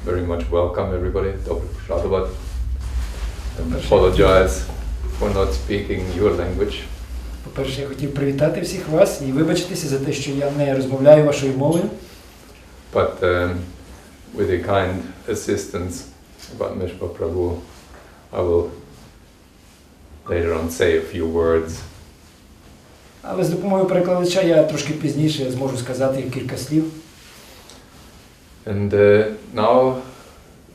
very much welcome everybody. And apologize for not speaking your language. По-перше, я хотів привітати всіх вас і вибачитися за те, що я не розмовляю вашою мовою. But with the kind assistance of Mishra Prabhu, I will later on say a few words. Але з допомогою перекладача я трошки пізніше зможу сказати кілька слів. And now,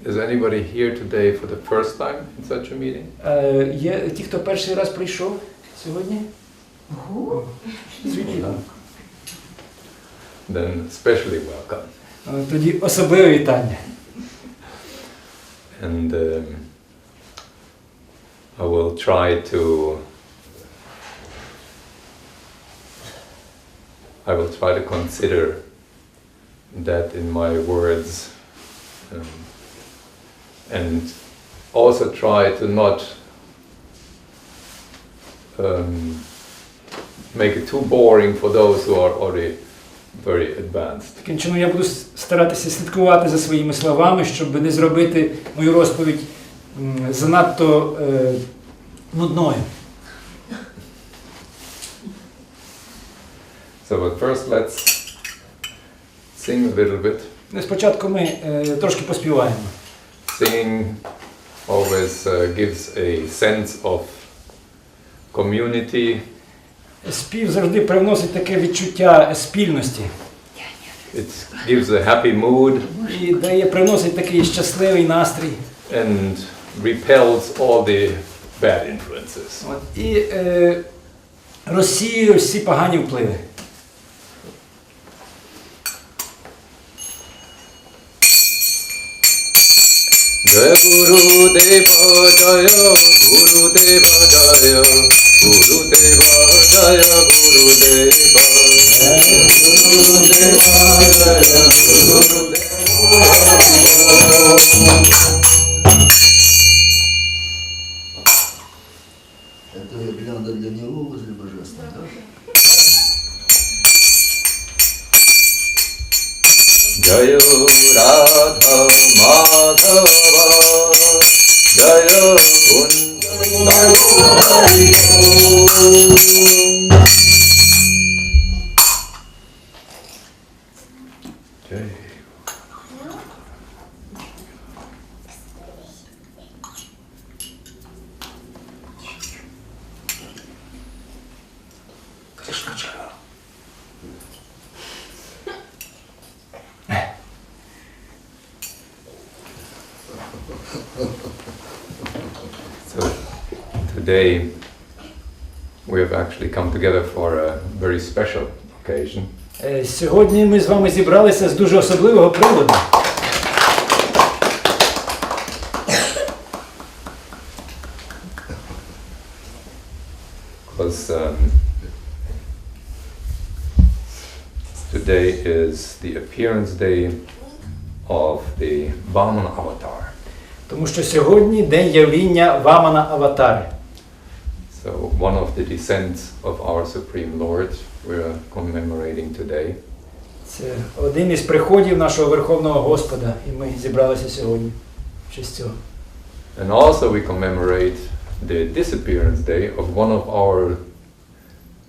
is anybody here today for the first time in such a meeting? Є ті, хто перший раз прийшов сьогодні? Звичайно. Then especially welcome. Тоді особливе вітання. And I will try to consider that in my words, and also try to not make it too boring for those who are already very advanced. Таким чином я буду старатися слідкувати за своїми словами, щоб не зробити мою розповідь занадто нудною. So but first let's sing a little bit. Спочатку ми трошки поспіваємо. Singing always gives a sense of community. Спів завжди привносить таке відчуття спільності. It gives a happy mood. І привносить такий щасливий настрій. And repels all the bad influences. І розсіює всі погані впливи. Jai Guru Deva Jaya Guru Deva Jaya Guru Deva Jaya Guru Deva Jaya Guru Deva Jaya Guru Это гирлянда для него возле божества, да? Jaya Radha Madhava Jaya Kunda Jai. So today we have actually come together for a very special occasion. Сьогодні ми з вами зібралися з дуже особливого приводу. Because today is the appearance day of the Vamana avatar. Тому що сьогодні день явління Вамана аватари. So one of the descents of our Supreme Lord we are commemorating today. Це один із приходів нашого Верховного Господа, і ми зібралися сьогодні в честь цього. And also we commemorate the disappearance day of one of our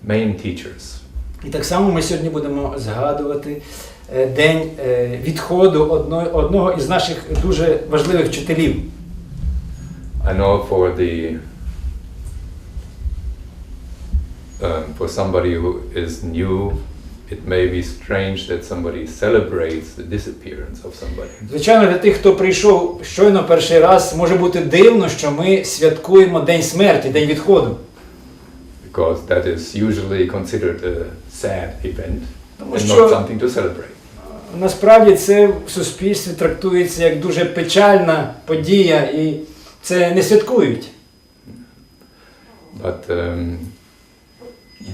main teachers. І так само ми сьогодні будемо згадувати день відходу одного із наших дуже важливих вчителів. I know for somebody who is new, it may be strange that somebody celebrates the disappearance of somebody. Звичайно, для тих, хто прийшов щойно перший раз, може бути дивно, що ми святкуємо день смерті, день відходу. Because that is usually considered a sad event and not something to celebrate. Насправді це в суспільстві трактується як дуже печальна подія, і це не святкують. But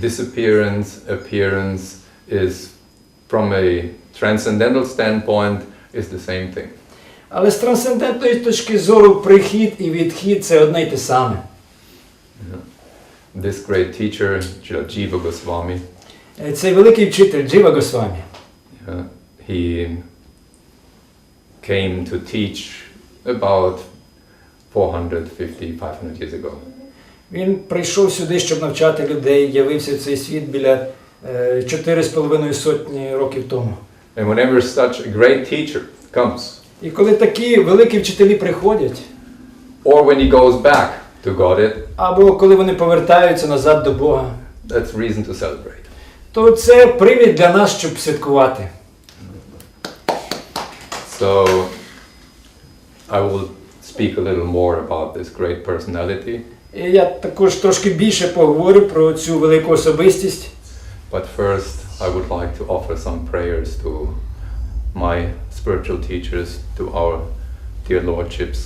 disappearance, appearance is, from a transcendental standpoint, is the same thing. Але з трансцендентної точки зору прихід і відхід – це одне й те саме. This great teacher, Jiva Goswami, Цей великий вчитель Джива Госвамі, he came to teach about 450, 500 years ago. Він прийшов сюди, щоб навчати людей, явився в цей світ біля 4,5 сотні років тому. And whenever such a great teacher comes, І коли такі великі вчителі приходять, or when he goes back to God, або коли вони повертаються назад до Бога, that's reason to celebrate. то це привід для нас, щоб святкувати. So I will speak a little more about this great personality. І я також трошки більше поговорю про цю велику особистість. But first, I would like to offer some prayers to my spiritual teachers, to our dear lordships,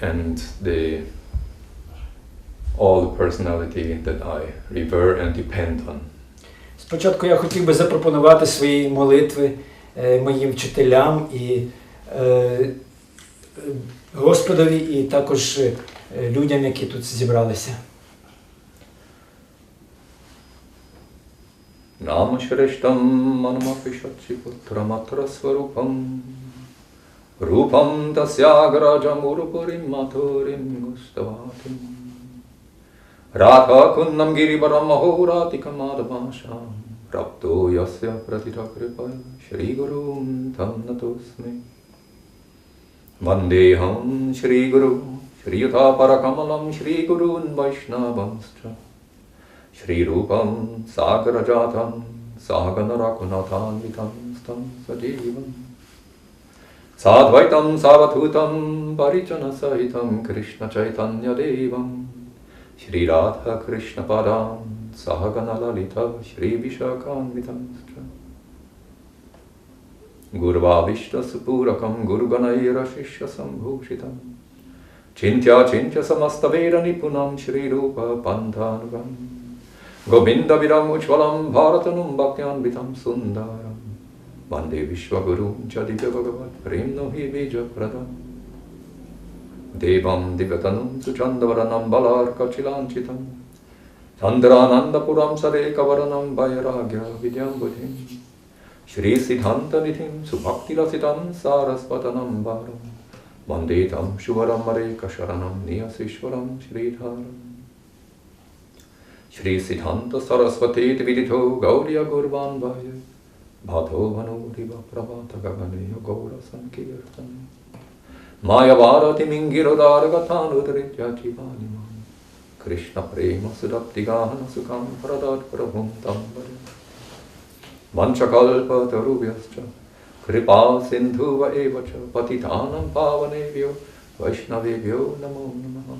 and all the personality that I revere and depend on. Спочатку я хотів би запропонувати свої молитви моїм вчителям і Господові, і також людям, які тут зібралися. Nama Shrishtam Manamapishachhi Putramatra Swarupam Rupam Tasyagrajam Urupurim Maturim Gustavatim Radha Kunnam Girivaram Mahoratikam Adavasham Rapto Yasya Pratita Kripaya Shri Gurum Tam Natosmi Vandeham Shri Guru Shri Yutha Parakamalam Shri Gurun Vaishnavamscha Shri Rupam Sagarajatam Saganarakunatan Vitam Stam Sajivam Sadvaitam Savathutam Parichana Sahitam Krishna Chaitanya Devam Shri Radha Krishna Padam Sahagana Lalita Shri Vishakam Vitam Gurva Vishta Supurakam Guruganaira Shishya Sambhushitam Chintya Chintya Samasta Veda Nipunam Shri Rupa Panthanugam Govinda Viram Uchvalam Bharatanum Bhaktyan Vitam Sundaram Vande Vishwagurum Chadivya Bhagavat Premno Hi Bija Pradam Devam Divyatanum Suchandavaranam Balarka Chilanchitam Chandrananda Puram Sareka Varanam Vairagya Vidyam Buddhim Shri Siddhanta Nithim Subhakti Rasitam Sarasvatanam Varam Vandetam Shuvaram Mareka Sharanam Niyasishwaram Shridharam Shri Siddhanta Saraswati Vidito Gauriya Gurvan Vaya Bhato Vanodiva Prabhata Gaganeya Gaura Sankirtan Maya Varati Mingirodara Gatanu Dritya Jivanimam Krishna Prema Sudapti Gahana Sukam Pradat Prabhum Tambari Vanchakalpa Tarubhyascha Kripa Sindhuva Evacha Patitanam Pavanebhyo Vaishnavebhyo Namo Namaha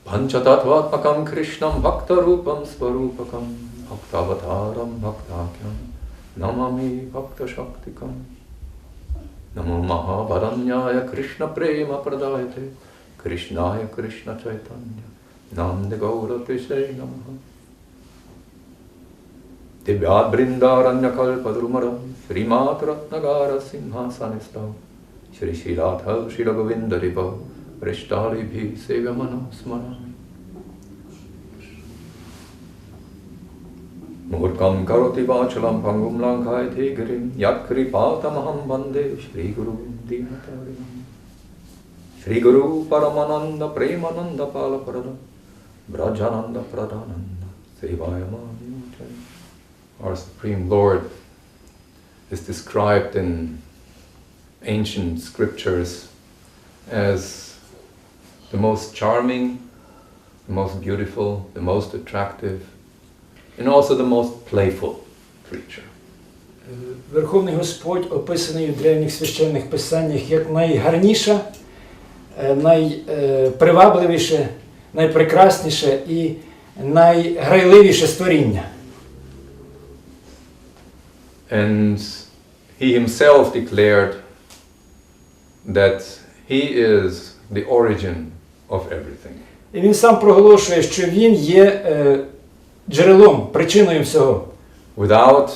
Panchatattvatmakam Krishnam Bhaktarupam Svarupakam Bhaktavataram Bhaktakyam Namami Bhakta Shaktikam Namo Mahavaranyaya Krishna Prema Pradayate Krishnaya Krishna Chaitanya Namde Gaura Tishe Namaha Divyad Brindaranya Kalpadrumaram Srimat Ratnagara Simhasanistau Shri Shiradha Shri Govinda Rivav Prishtali bhi sevamano smarami Murkam karoti vachalam pangum lankai tegirim Yat kripatamaham bande Shri Guru Dinatarim Shri Guru Paramananda Premananda Palaparada Brajananda Pradhananda Sevayamani. Our Supreme Lord is described in ancient scriptures as the most charming, the most beautiful, the most attractive, and also the most playful creature. Верховний Господь описаний у древніх священних писаннях як найгарніша, найпривабливіше, найпрекрасніше і найграйливіше створіння. And he himself declared that he is the origin of everything. І він сам проголошує, що він є джерелом, причиною всього. Without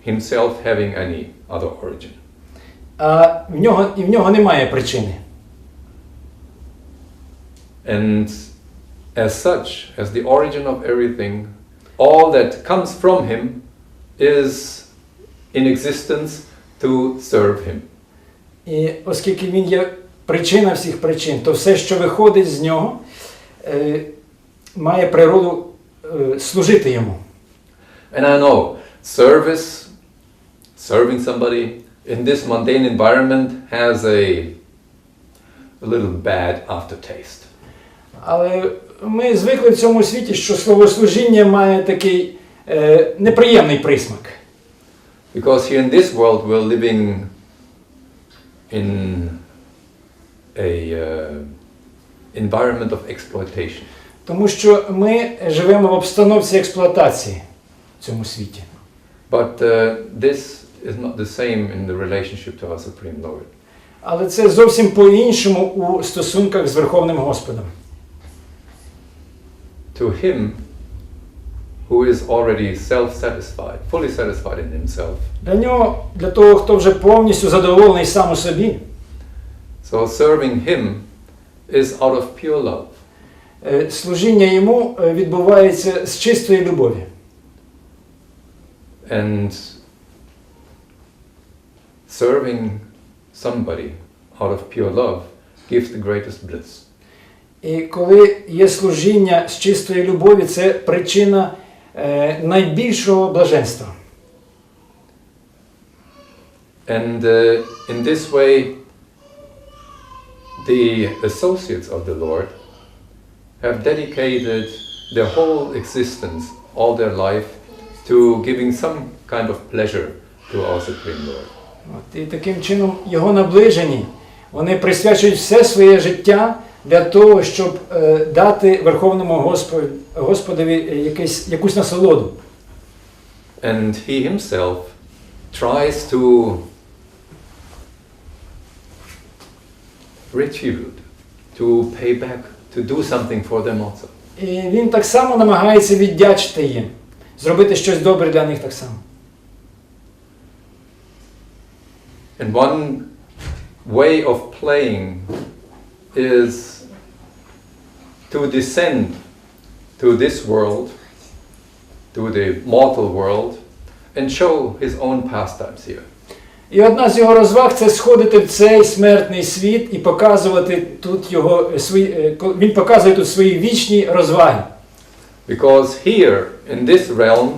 himself having any other origin. А в нього немає причини. And as such, as the origin of everything, all that comes from him is in existence to serve him. І оскільки він є причина всіх причин, то все, що виходить з нього, має природу служити йому. And I know serving somebody in this mundane environment has a little bad aftertaste. Але ми звикли в цьому світі, що словослужіння має такий неприємний присмак. Because here in this world we're living in a environment of exploitation. Тому що ми живемо в обстановці експлуатації в цьому світі. But this is not the same in the relationship to our Supreme Lord. Але це зовсім по-іншому у стосунках з Верховним Господом. To him who is already self-satisfied, fully satisfied in himself. Для нього, для того, хто вже повністю задоволений сам у собі. So serving him is out of pure love. Служіння йому відбувається з чистої любові. And serving somebody out of pure love gives the greatest bliss. І коли є служіння з чистої любові, це причина найбільшого блаженства. And in this way, the associates of the Lord have dedicated their whole existence, all their life, to giving some kind of pleasure to our Supreme Lord. І таким чином його наближені, вони присвячують все своє життя для того, щоб дати Верховному Господові якусь насолоду. And he himself tries to retribute, to pay back, to do something for them also. І він так само намагається віддячити їм, зробити щось добре для них так само. And one way of playing is to descend to this world, to the mortal world, and show his own pastimes here. І одна з його розваг – це сходити в цей смертний світ і показувати тут він показує тут свої вічні розваги. Because here, in this realm,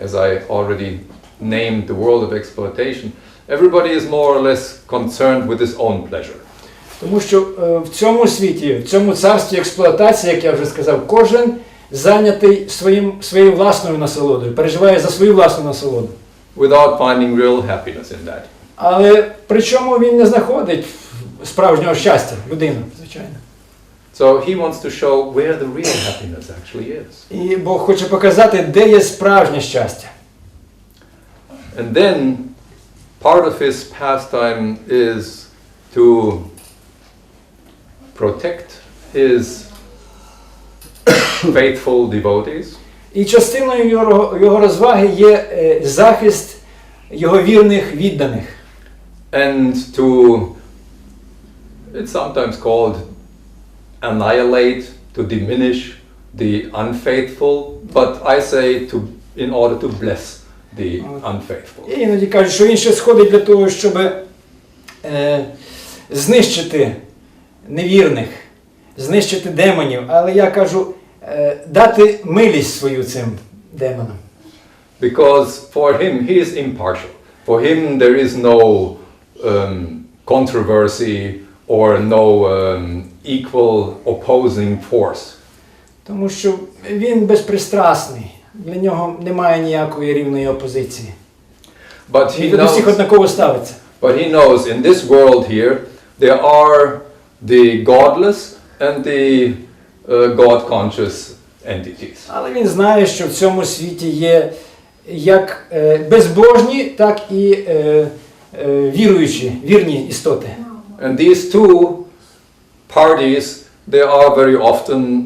as I already named the world of exploitation, everybody is more or less concerned with his own pleasure. Тому що в цьому світі, в цьому царстві експлуатації, як я вже сказав, кожен зайнятий своєю власною насолодою, переживає за свою власну насолоду. Without finding real happiness in that. Але при чому він не знаходить справжнього щастя, людина, звичайно. So he wants to show where the real happiness actually is. І Бог хоче показати, де є справжнє щастя. And then part of his pastime is to protect his faithful devotees. І частиною його розваги є захист його вірних відданих. And to, it's sometimes called annihilate, to diminish the unfaithful, but I say in order to bless the unfaithful. І іноді кажуть, що він ще сходить для того, щоб знищити невірних, знищити демонів. Але я кажу, дати милість свою цим демонам. Because for him, he is impartial. For him, there is no controversy or no equal opposing force. Тому що він безпристрасний. Для нього немає ніякої рівної опозиції. Він до всіх однаково ставиться. But he knows in this world here, there are the godless and the God-conscious entities. Але він знає, що в цьому світі є як безбожні, так і вірні істоти. And these two parties, they are very often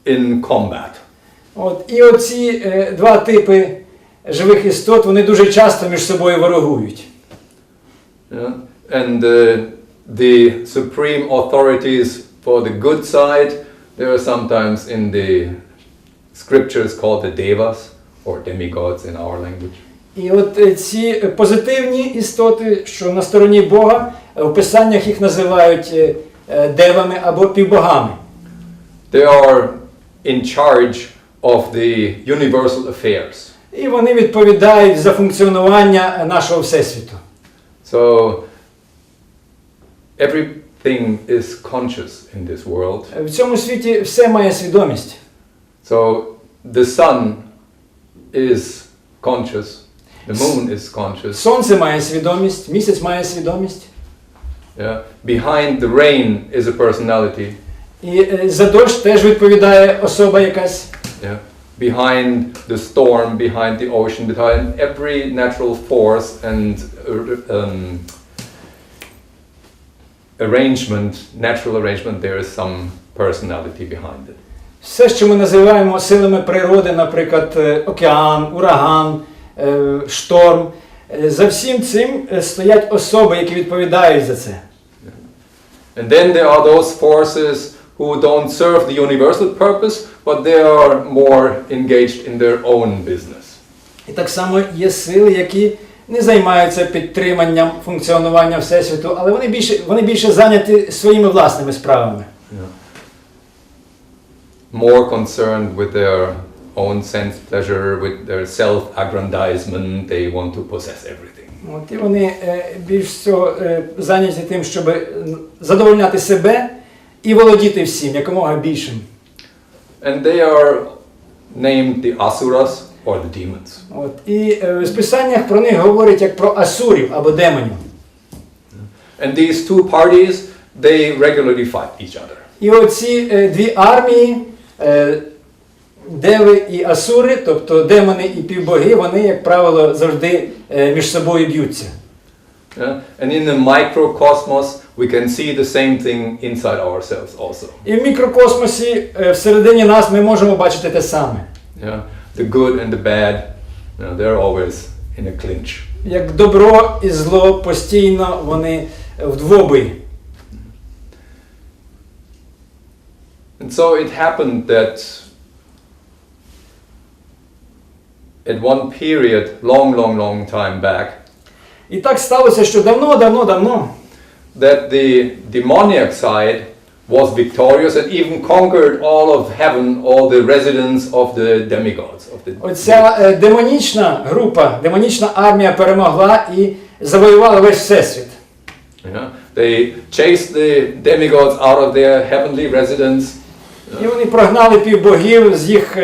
in combat. І оці два типи живих істот, вони дуже часто між собою ворогують. Yeah? And the supreme authorities for the good side, they are sometimes in the scriptures called the devas, or demigods in our language. І от ці позитивні істоти, що на стороні Бога, в писаннях їх називають девами або півбогами. They are in charge of the universal affairs. І вони відповідають за функціонування нашого Всесвіту. So everything is conscious in this world. В цьому світі все має свідомість. So the sun is conscious, the moon is conscious. Сонце має свідомість, місяць має свідомість. Yeah. Behind the rain is a personality. І за дощ теж відповідає особа якась. Yeah. Behind the storm, behind the ocean, behind every natural force and arrangement, natural arrangement, there is some personality behind it. Все, що ми називаємо силами природи, наприклад, океан, ураган, шторм, за всім цим стоять особи, які відповідають за це. And then there are those forces who don't serve the universal purpose, but they are more engaged in their own business. І так само є сили, які не займаються підтриманням функціонування Всесвіту, але вони більше зайняті своїми власними справами. More concerned with their own sense pleasure, with their self-aggrandizement, they want to possess everything. От, і вони більш всього зайняті тим, щоб задовольняти себе і володіти всім, якомога більшим. And they are named the asuras or the demons. От, і в Писаннях про них говорять як про асурів або демонів. And these two parties, they regularly fight each other. І оці дві армії, деви і асури, тобто демони і півбоги, вони, як правило, завжди між собою б'ються. Yeah? And in the microcosmos, we can see the same thing inside ourselves also. І в мікрокосмосі всередині нас ми можемо бачити те саме. Yeah? The good and the bad, they're always in a clinch. Як добро і зло постійно вони в двобої. And so it happened that at one period, long time back, І так сталося, що давно, that the demoniac side was victorious and even conquered all of heaven, all the residents of the demigods. оця демонічна група, демонічна армія перемогла і завоювала весь Всесвіт. Yeah? They chased the demigods out of their heavenly residence. І вони прогнали півбогів з їх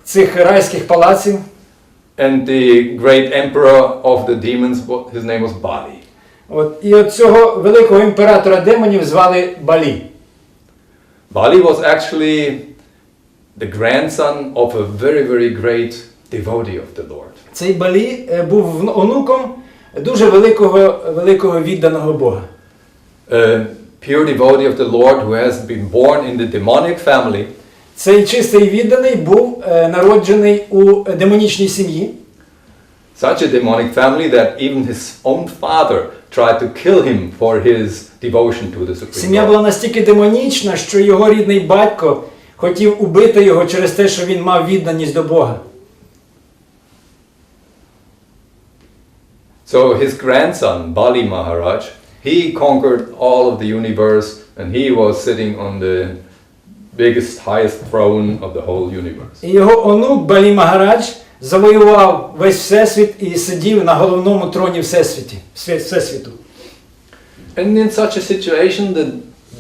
цих райських палаців. And the great emperor of the demons, his name was Bali. От, і от цього великого імператора демонів звали Балі. Bali was actually the grandson of a very great devotee of the Lord. Цей Балі був онуком дуже великого відданого Бога. A pure devotee of the Lord who has been born in the demonic family. Цей чистий відданий був народжений у демонічній сім'ї. Such a demonic family that even his own father tried to kill him for his devotion to the Supreme Сім'я Lord. була настільки демонічна, що його рідний батько хотів убити його через те, що він мав відданість до Бога. So his grandson, Bali Maharaj, he conquered all of the universe and he was sitting on the biggest, highest throne of the whole universe. І його онук Балі Магарадж завоював весь Всесвіт і сидів на головному троні Всесвіту. And in such a situation, the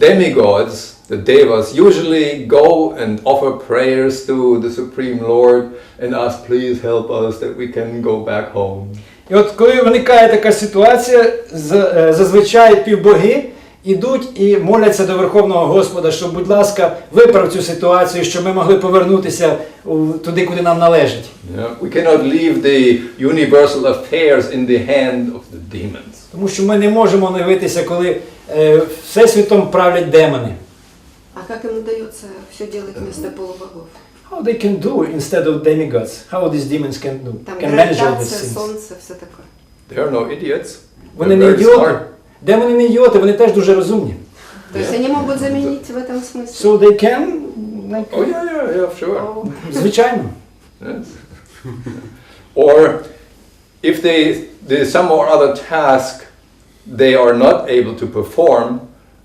demigods, the devas, usually go and offer prayers to the Supreme Lord and ask, please help us that we can go back home. І от коли виникає така ситуація, зазвичай півбоги ідуть і моляться до Верховного Господа, щоб, будь ласка, виправ цю ситуацію, щоб ми могли повернутися туди, куди нам належить. We cannot leave the universal affairs in the hand of the demons. Тому що ми не можемо дивитися, коли всесвітом правлять демони. А как им удается все делать вместо полубогов? How they can do instead of demigods? How these demons can do? Там Can manage all these гравитация, things? солнце, все такое. They are no idiots. Вони They're не very ідіоти. smart. Демони не ідіоти, вони теж дуже розумні. То есть они могут заменить в этом смысле? So they can, like, Oh yeah, sure. О, звичайно. Yes. Or if there's some or other task they are not able to perform,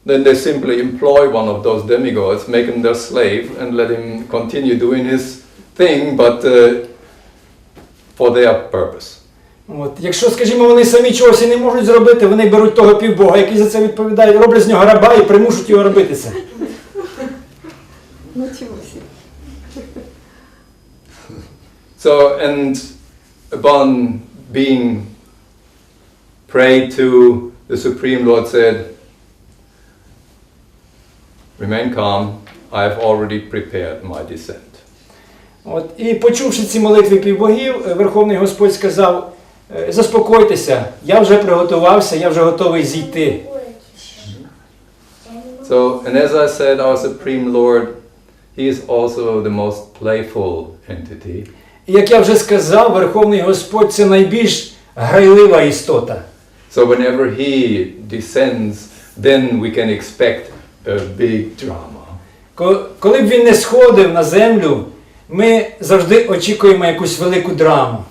then they simply employ one of those demigods, make him their slave, and let him continue doing his thing, but for their purpose. От, якщо, скажімо, вони самі чогось і не можуть зробити, вони беруть того півбога, який за це відповідає, роблять з нього раба і примушують його робити це. So, and upon being prayed to, the Supreme Lord said, remain calm, I have already prepared my descent. От, і почувши ці молитви півбогів, Верховний Господь сказав, заспокойтеся, я вже приготувався, я вже готовий зійти. So, and as I said, our Supreme Lord, He is also the most playful entity. І як я вже сказав, Верховний Господь – це найбільш грайлива істота. So whenever He descends, then we can expect a big drama. Коли б він не сходив на землю, ми завжди очікуємо якусь велику драму.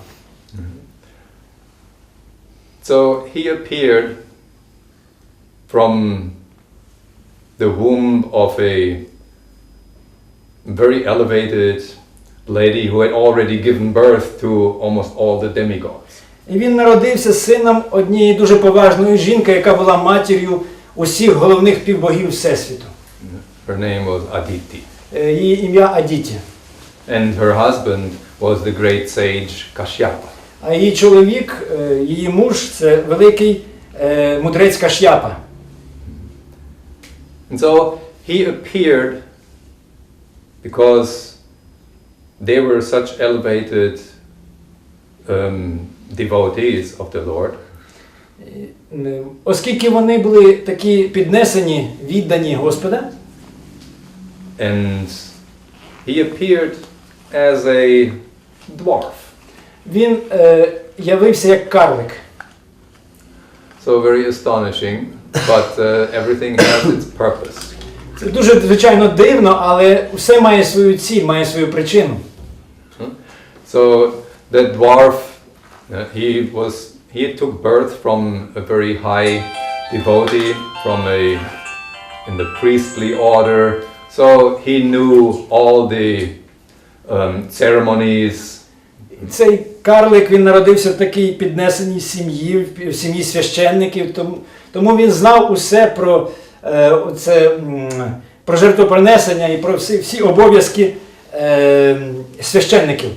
So He appeared from the womb of a very elevated lady who had already given birth to almost all the demigods. І він народився сином однієї дуже поважної жінки, яка була матір'ю усіх головних півбогів Всесвіту. Her name was Aditi. Її ім'я Адіті. And her husband was the great sage Kashyapa. А її чоловік, її муж – це великий мудрець Каш'япа. And so he appeared because they were such elevated devotees of the Lord. Оскільки вони були такі піднесені, віддані Господа. And he appeared as a dwarf. Він явився як карлик. So very astonishing, but everything has its purpose. Це дуже, звичайно, дивно, але все має свою ціль, має свою причину. So that dwarf, he took birth from a very high devotee, in the priestly order. So he knew all the ceremonies. Цей карлик, він народився в такій піднесеній сім'ї, в сім'ї священників, тому він знав усе про про жертвопринесення і про всі обов'язки священників.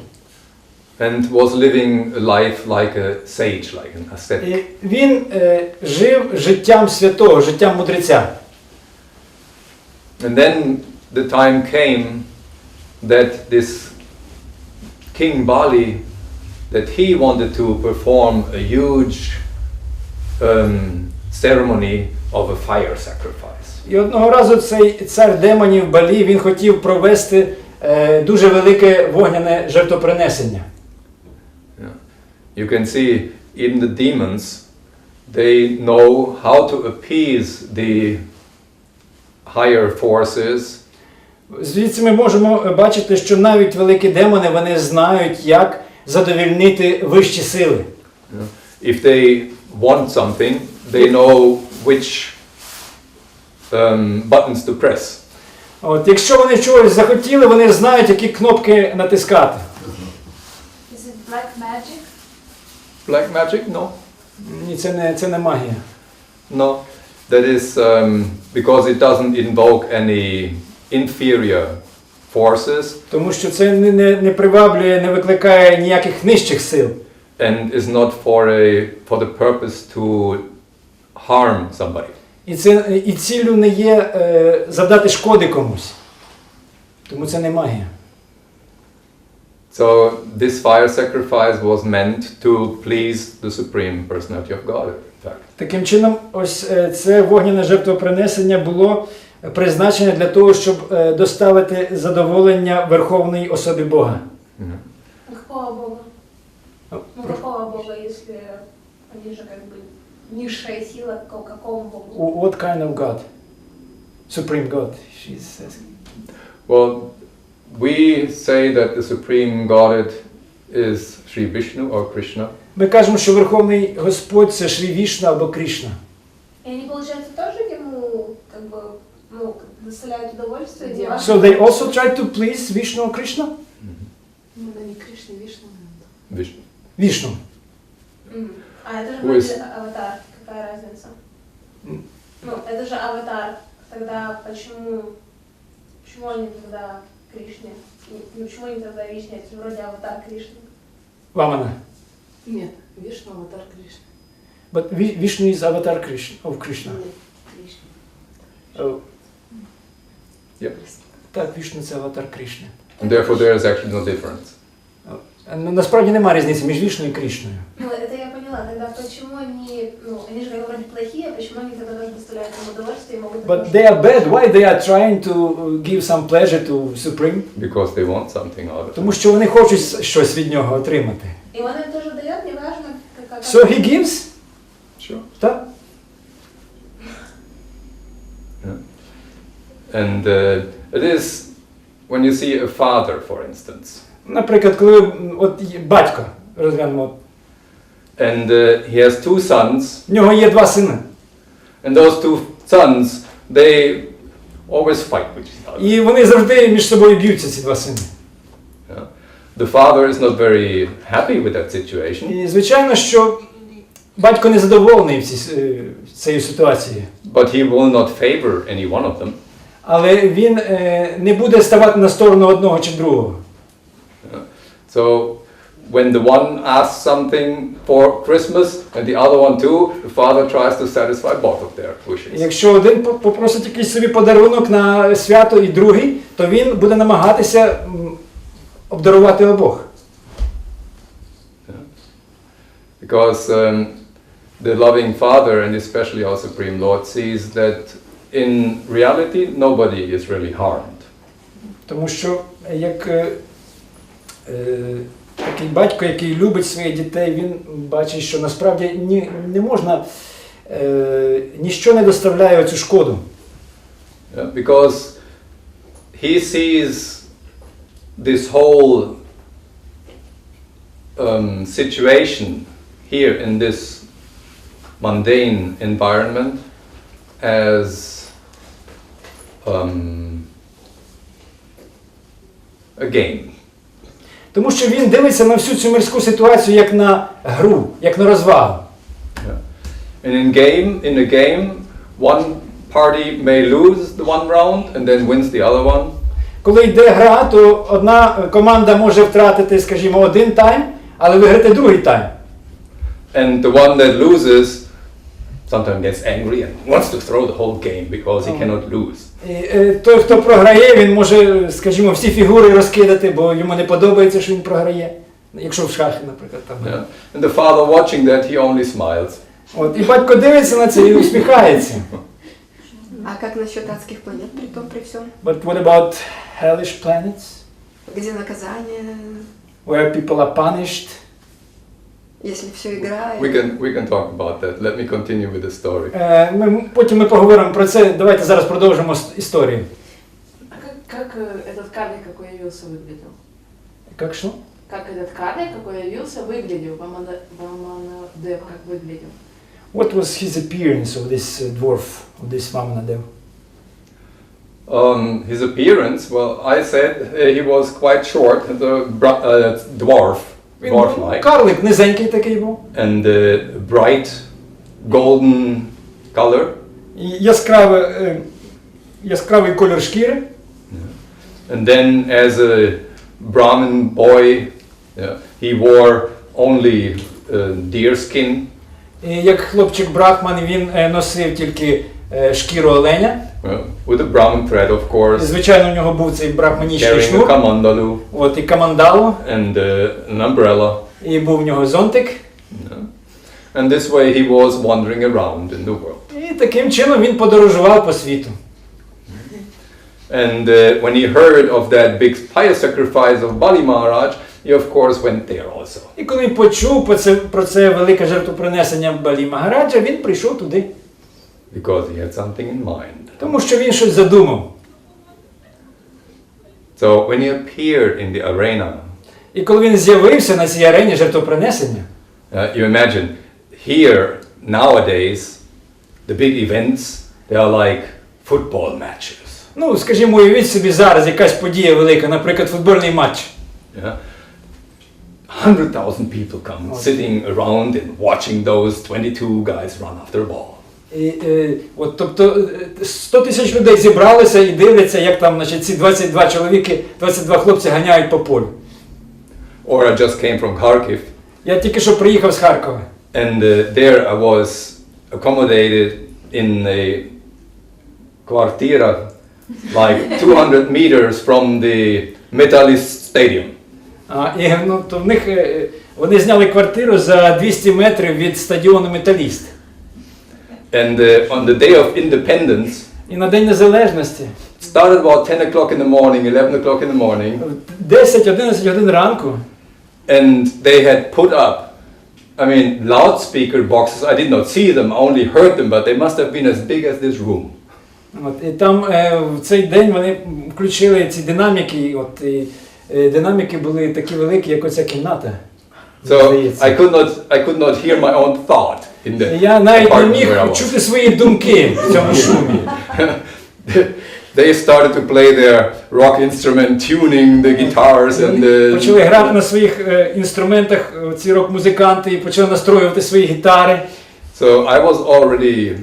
And was living a life like a sage, like an ascetic. Він жив життям святого, життям мудреця. And then the time came that this King Bali, that he wanted to perform a huge ceremony of a fire sacrifice. І одного разу цей цар демонів Балі, він хотів провести дуже велике вогняне жертвопринесення. You can see even the demons, they know how to appease the higher forces. Звідси ми можемо бачити, що навіть великі демони, вони знають, як задовольнити вищі сили. If they want something, they know which buttons to press. От, якщо вони чогось захотіли, вони знають, які кнопки натискати. Is it black magic? Black magic? No. Ні, це не магія. No. That is because it doesn't invoke any inferior forces. Тому що це не приваблює, не викликає ніяких нижчих сил. And is not for the purpose to harm somebody. І ціллю не є завдати шкоди комусь. Тому це не магія. So this fire sacrifice was meant to please the Supreme Personality of God, in fact. Таким чином, ось це вогняне жертвопринесення було призначене для того, щоб доставити задоволення Верховній особі Бога. Какого Бога? Ну, какого Бога, если они же как бы низшая сила, какому Богу? What kind of God? Supreme God, she says. Well, we say that the Supreme Godhead is Sri Vishnu or Krishna. Ми кажемо, що Верховний Господь – це Шрі Вішна або Кришна. И они, получается, тоже ему, как бы, ну, доставляют удовольствие? So they also try to please Vishnu or Krishna? Ну, да, не Кришна, Вишну. Vishnu. Vishnu. А это же Ой, вроде аватар. Какая разница? Ну, это же аватар. Тогда почему они тогда Кришне? Ну, почему они тогда Вишне? Это же вроде аватар Кришны. Vamana. Нет, Вишну, аватар Кришна. But Vishnu is avatar Krishna, of Krishna. Нет, Кришна. Oh. Yep. Так, Вішну – це аватар Кришни. And therefore there is actually no difference. Насправді немає різниці між Вішною і Кришною. Ну, это я поняла. Тогда почему они, ну, они же как вроде плохие, почему они тогда даже доставляют им удовольствие и могут... But they are bad. Why they are trying to give some pleasure to Supreme? Because they want something out of it. Тому що вони хочуть щось від нього отримати. И он им тоже дает, неважно, как... So he gives? Sure. Так? Yeah. And it is when you see a father, for instance, Наприклад, коли от батько, розглянемо, and he has two sons, в нього є два сини. and those two sons, they always fight with each other. І вони завжди між собою б'ються, ці два сини. Yeah. The father is not very happy with that situation, І звичайно, що батько не задоволений цією ситуацією. but he will not favor any one of them. Але він не буде ставати на сторону одного чи другого. Yeah. So when the one asks something for Christmas and the other one too, the father tries to satisfy both of their wishes. Якщо один попросить якийсь собі подарунок на свято і другий, то він буде намагатися обдарувати обох. Because the loving Father, and especially our Supreme Lord, sees that in reality nobody is really harmed. Тому що як такий батько, який любить своїх дітей, він бачить, що насправді не можна, ніщо не доставляє оцю шкоду. Yeah, because he sees this whole situation here in this mundane environment as a game. Тому що він дивиться на всю цю мирську ситуацію як на гру, як на розвагу. Yeah. And in a game, one party may lose the one round and then wins the other one. Коли йде гра, то одна команда може втратити, скажімо, один тайм, але виграти другий тайм. And the one that loses sometimes gets angry and wants to throw the whole game because he cannot lose. І той, хто програє, він може, скажімо, всі фігури розкидати, бо йому не подобається, що він програє. Якщо в шахи, наприклад, там. Yeah. And the father watching that, he only smiles. От, і батько дивиться на це і усміхається. А как насчет адских планет при том, при всем? But what about hellish planets? Где наказание, Where people are punished? если все игра? We can talk about that. Let me continue with the story. Потім ми поговоримо про це. Давайте зараз продовжимо історію. А как этот карлик, какой явился, выглядел? Як що? Как этот карлик, какой явился, выглядел? Ваманадев как выглядел? What was his appearance of this dwarf, of this Vamanadev? His appearance, well, I said he was quite short, dwarf-like, Карлик низенький такий був. and bright golden color. І яскравий колір шкіри. And then as a Brahmin boy, he wore only deer skin. І як хлопчик Брахман, він носив тільки шкіру оленя. With a Brahmin thread, of І, course, звичайно, у нього був цей брахманічний carrying a шнур. kamandalu От, і камандалу, and an umbrella. і був в нього зонтик. And this way he was wandering around in the world. І таким чином він подорожував по світу. And when he heard of that big fire sacrifice of Bali Maharaj, he of course went there also. І коли він почув про це велике жертвопринесення Балі Магараджа, він прийшов туди. Because he had something in mind. Тому що він щось задумав. So when he appeared in the arena, І коли він з'явився на цій арені жертвопринесення, You imagine, here, nowadays, the big events, they are like football matches. Ну, скажімо, уявіть собі зараз якась подія велика, наприклад, футбольний матч. Yeah. 100,000 people come sitting around and watching those 22 guys run after a ball. І, от, тобто 100 тисяч людей зібралися і дивляться, як там, значить, ці 22 чоловіки, 22 хлопці ганяють по полю. Or I just came from Kharkiv. Я тільки що приїхав з Харкова. And there I was accommodated in a kvartira, like 200 meters from the Metallist Stadium. І, ну, то в них, вони зняли квартиру за 200 метрів від стадіону Металіст. And on the day of independence, І на День Незалежності, it started about 10 o'clock in the morning, 11 o'clock in the morning, 10-11 годин ранку, and they had put up, I mean, loudspeaker boxes. I did not see them, I only heard them, but they must have been as big as this room. от, і там в цей день вони включили ці динаміки, от, і динаміки були такі великі, як оця кімната. So I could not hear my own thought in the Я навіть не apartment міг where I was. чути свої думки в цьому шумі. They started to play their rock instrument, tuning the guitars and Почали грати на своїх інструментах ці рок-музиканти і почали настроювати свої гітари. so I was already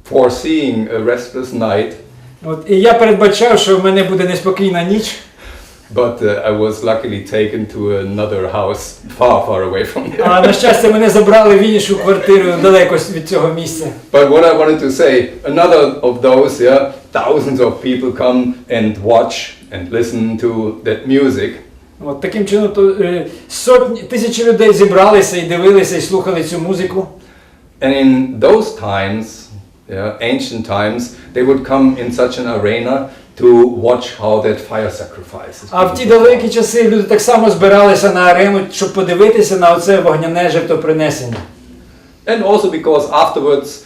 foreseeing a restless night, От, і я передбачав, що в мене буде неспокійна ніч, but I was luckily taken to another house far away from there. а на щастя мене забрали в іншу квартиру далеко від цього місця. But what I wanted to say, another of those, yeah, thousands of people come and watch and listen to that music. От, таким чином, то, сотні, тисячі людей зібралися і дивилися і слухали цю музику. And in those times, yeah, ancient times, they would come in such an arena to watch how that fire sacrifice is А в ті being далекі performed. часи люди так само збиралися на арену, щоб подивитися на оце вогняне жертвопринесення. And also because afterwards,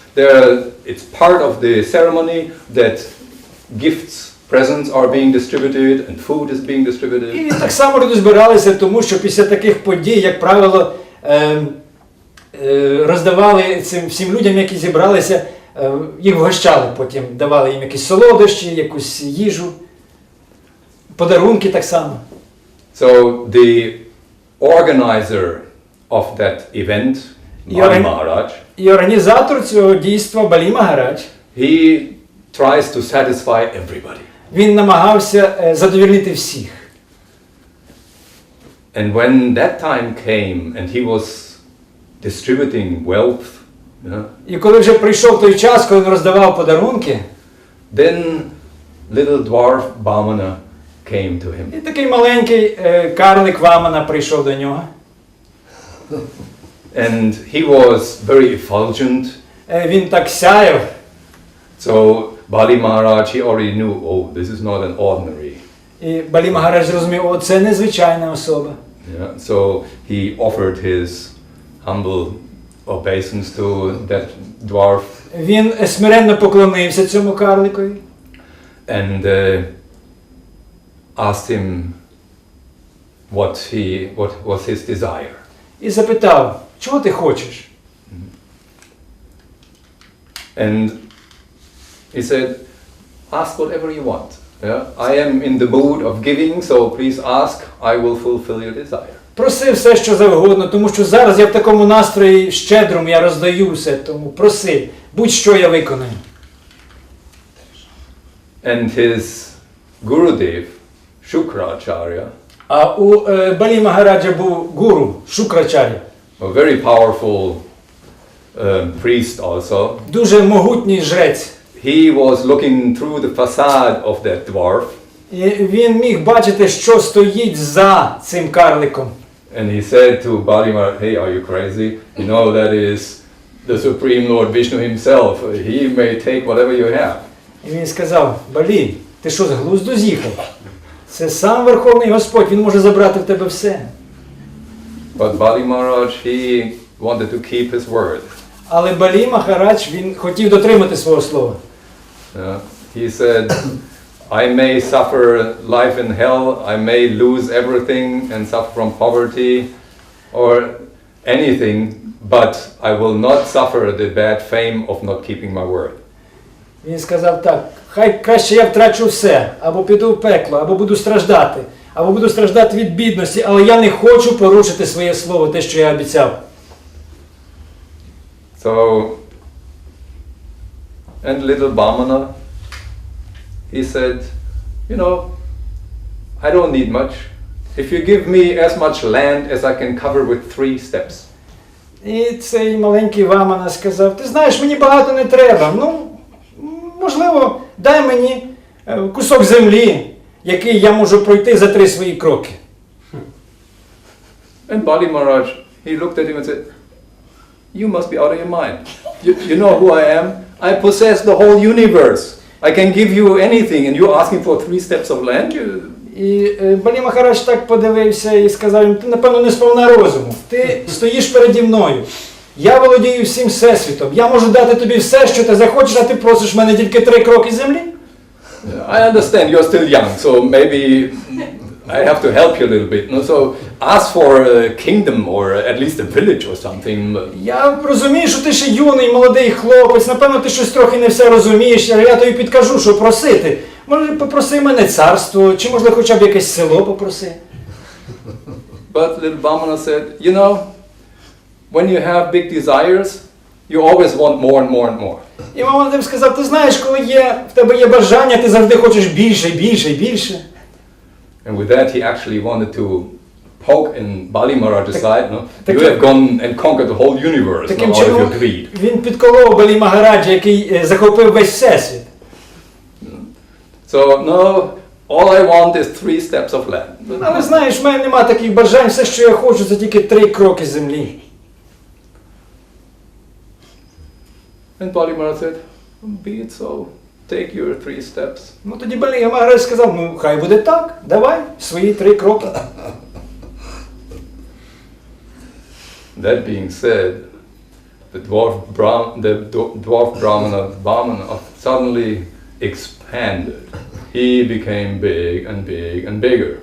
it's part of the ceremony that gifts, presents are being distributed and food is being distributed. І так само люди збиралися, тому що після таких подій, як правило, роздавали цим всім людям, які зібралися, їх вгощали потім, давали їм якісь солодощі, якусь їжу, подарунки так само. So the organizer of that event, Bali Maharaj, І організатор цього дійства Балі Магарадж, he tries to satisfy everybody. він намагався задовольнити всіх. And when that time came and he was distributing wealth, І коли вже прийшов той час, коли він роздавав подарунки, then little dwarf Bhamana came to him. і такий маленький карлик Вамана прийшов до нього. And he was very effulgent. Він так сяяв. So Bali Maharaj, he already knew, oh, this is not an ordinary. І Балі Магарадж зрозумів, о, це незвичайна особа. Yeah. So he offered his humble obeisance to that dwarf. Він смиренно поклонився цьому карликові. And asked him what was his desire. І запитав, чого ти хочеш? And he said, ask whatever you want. Yeah? I am in the mood of giving, so please ask, I will fulfill your desire. Проси все, що завгодно, тому що зараз я в такому настрої щедрому, я роздаю все, тому проси, будь-що я виконаю. And his Gurudev, Shukracharya, А у Балі Магараджа був гуру Шукрачаря, a very powerful priest also. дуже могутній жрець. He was looking through the facade of that dwarf, І він міг бачити, що стоїть за цим карликом. and he said to Bali Maharaj, hey, are you crazy? You know that is the Supreme Lord Vishnu himself. He may take whatever you have. І він сказав, Балі, ти що, з глузду з'їхав? Це сам Верховний Господь, він може забрати в тебе все. But Bali Maharaj, he wanted to keep his word. Але Балі Махарадж, він хотів дотримати свого слова. He said, I may suffer life in hell, I may lose everything and suffer from poverty. or anything, but I will not suffer the bad fame of not keeping my word. Він сказав так, хай краще я втрачу все, або піду в пекло, або буду страждати, або буду страждати від бідності, але я не хочу порушити своє слово, те, що я обіцяв. So, and little Bhamana, he said, you know, I don't need much. If you give me as much land as I can cover with 3 steps. І цей маленький Вамана сказав, ти знаєш, мені багато не треба, ну, можливо, дай мені кусок землі, який я можу пройти за 3 свої кроки. And Bali Maharaj, he looked at him and said, you must be out of your mind. You know who I am? I possess the whole universe. I can give you anything and you're asking for 3 steps of land? І Балі Махарадж так подивився і сказав їм, ти, напевно, не сповна розуму. Ти стоїш переді мною. Я володію всім всесвітом. Я можу дати тобі все, що ти захочеш, а ти просиш мене тільки 3 кроки землі? I understand you're still young, so maybe I have to help you a little bit. No? So ask for a kingdom or at least a village or something. Я розумію, що ти ще юний, молодий хлопець, напевно, ти щось трохи не все розумієш, але я тобі підкажу, що просити. Може, попроси мене царство, чи, можливо, хоча б якесь село попроси. But little Bhamana said, you know, when you have big desires, you always want more and more and more. І мама тим сказав, ти знаєш, коли в тебе є бажання, ти завжди хочеш більше, більше, більше. And with that he actually wanted to poke in Bali Maharaj's side. No? You have gone and conquered the whole universe Таким out of чином, your greed. він підколов Балі Махараджа, який захопив весь всесвіт. So, no, all I want is 3 steps of land. Але знаєш, в мене нема таких бажань, все, що я хочу, це тільки 3 кроки землі. And Bali Maharaj said, be it so, take your 3 steps. Ну тоді Балі Махарадж сказав, ну хай буде так, давай, свої 3 кроки. That being said, the dwarf Brahmana suddenly expanded. He became big and big and bigger.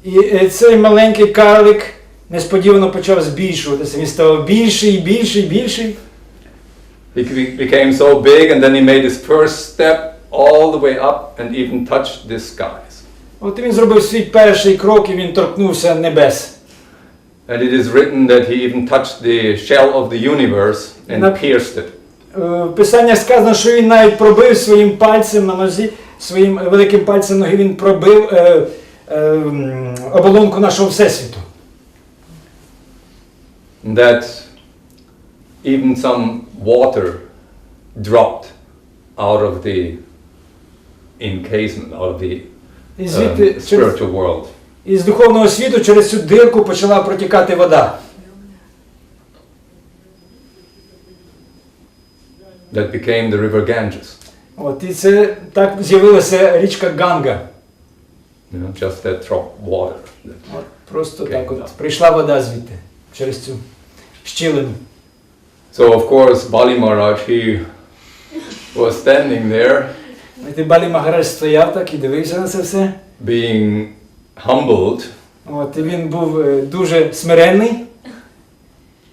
І цей маленький карлик несподівано почав збільшуватися. Він став більший, більший, більший. He became so big and then he made his first step all the way up and even touched the skies. От він зробив свій перший крок і він торкнувся небес. And it is written that he even touched the shell of the universe and pierced it. В Писаннях сказано, що він навіть пробив своїм пальцем на нозі, своїм великим пальцем ноги він пробив оболонку нашого всесвіту. That even some water dropped out of the encasement, out of the spiritual world. І з духовного світу через цю дирку почала протікати вода. That became the river Ganges. От, і це так з'явилася річка Ганга. You know, just that drop water. От, просто так от прийшла вода звідти, через цю щілину. So of course Bali Maharaj, he was standing there. І Балі Махарадж стояв так і дивився на це все. Being humbled. От, і він був дуже смиренний.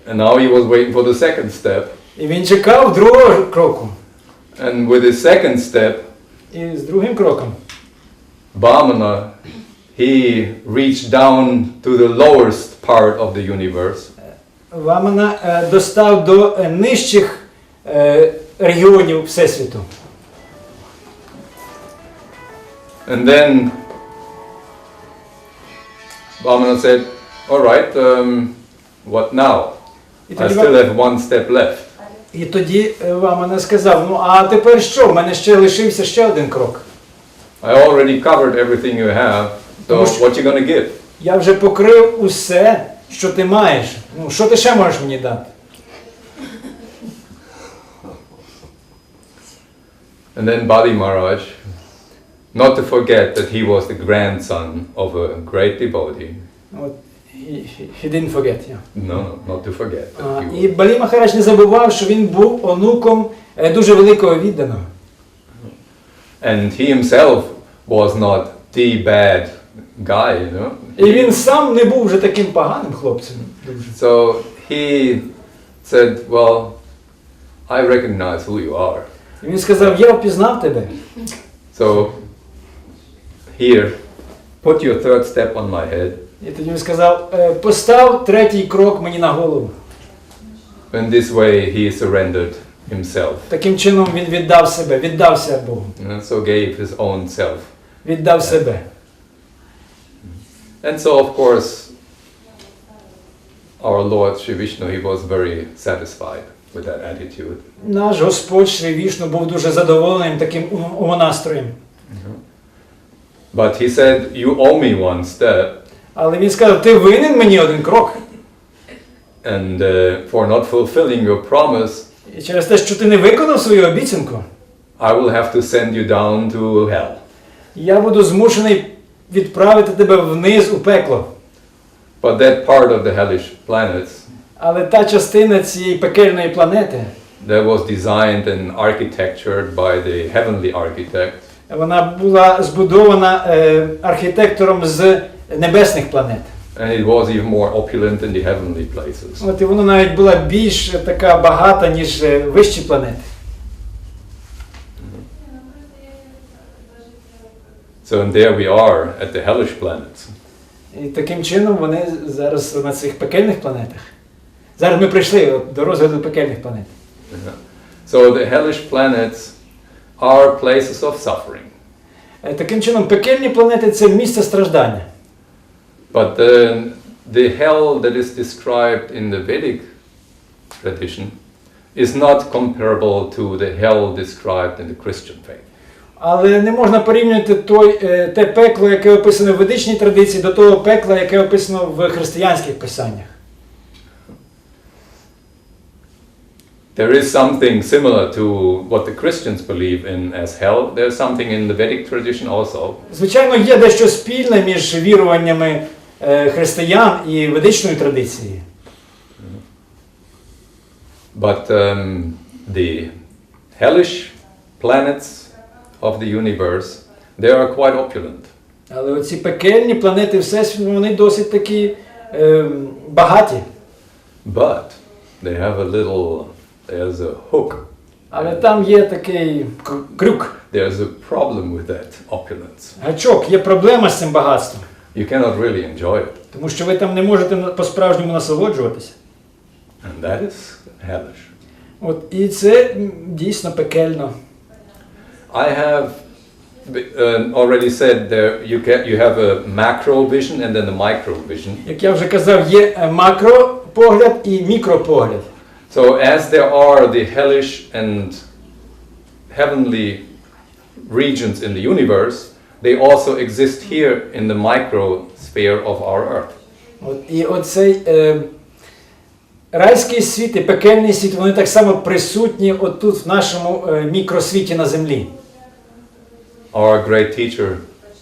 And now he was waiting for the second step. І він чекав другого кроку. And with his second step, і з другим кроком, Vamana, he reached down to the lowest part of the universe. Вамана достав до нижчих регіонів Всесвіту. And then Vamana said, all right, what now? I still have one step left. І тоді Вамана сказав, ну а тепер що? В мене ще лишився ще один крок. I already covered everything you have, so what you gonna give? Я вже покрив усе, що ти маєш. Ну, що ти ще можеш мені дати? And then Bali Maharaj, not to forget that he was the grandson of a great devotee. He didn't forget, yeah. No, not to forget. І Балі Махарадж не забував, що він був онуком дуже великого відданого. And he himself was not the bad guy, you know. І він сам не був вже таким поганим хлопцем. So he said, well, I recognize who you are. І він сказав, я впізнав тебе. So here, put your third step on my head. І тоді він сказав, постав третій крок мені на голову. In this way he surrendered himself. Таким чином він віддав себе, віддався Богу. So gave his own self. Віддав себе. And so of course our Lord Sri Vishnu, he was very satisfied with that attitude. Наш Господь Шрі Вішну був дуже задоволеним таким умонастроєм. But he said, you owe me one step. Але він сказав, ти винен мені один крок. And for not fulfilling your promise, І через те, що ти не виконав свою обіцянку, I will have to send you down to hell. я буду змушений відправити тебе вниз у пекло. But that part of the hellish planets, Але та частина цієї пекельної планети, that was designed and architectured by the heavenly architect. вона була збудована архітектором з небесних планет. And it was even more opulent in the heavenly places. От і вона навіть була більш така багата, ніж вищі планети. So and there we are at the hellish planets. І таким чином вони зараз на цих пекельних планетах. Зараз ми прийшли до розгляду пекельних планет. So the hellish planets are places of suffering. Таким чином, пекельні планети – це місце страждання. But the hell that is described in the Vedic tradition is not comparable to the hell described in the Christian faith. Але не можна порівнювати те пекло, яке описано в ведичній традиції, до того пекла, яке описано в християнських писаннях. There is something similar to what the Christians believe in as hell. There's something in the Vedic tradition also. Звичайно, є дещо спільне між віруваннями християн і ведичної традиції. But the hellish planets of the universe, they are quite opulent. Але оці пекельні планети Всесвіту, вони досить такі багаті. But they have a little, there's a hook. Але там є такий крюк. There's a problem with that opulence. Гачок, є проблема з цим багатством. You cannot really enjoy it. Тому що ви там не можете по-справжньому насолоджуватися. And that is hellish. От, і це дійсно пекельно. I have already said there you have a macro vision and then a micro vision. Як я вже казав, є макропогляд і мікропогляд. So as there are the hellish and heavenly regions in the universe, they also exist here in the microsphere of our earth. От, і оцей райський світ і пекельний світ, вони так само присутні отут в нашому мікросвіті на землі. Our great teacher,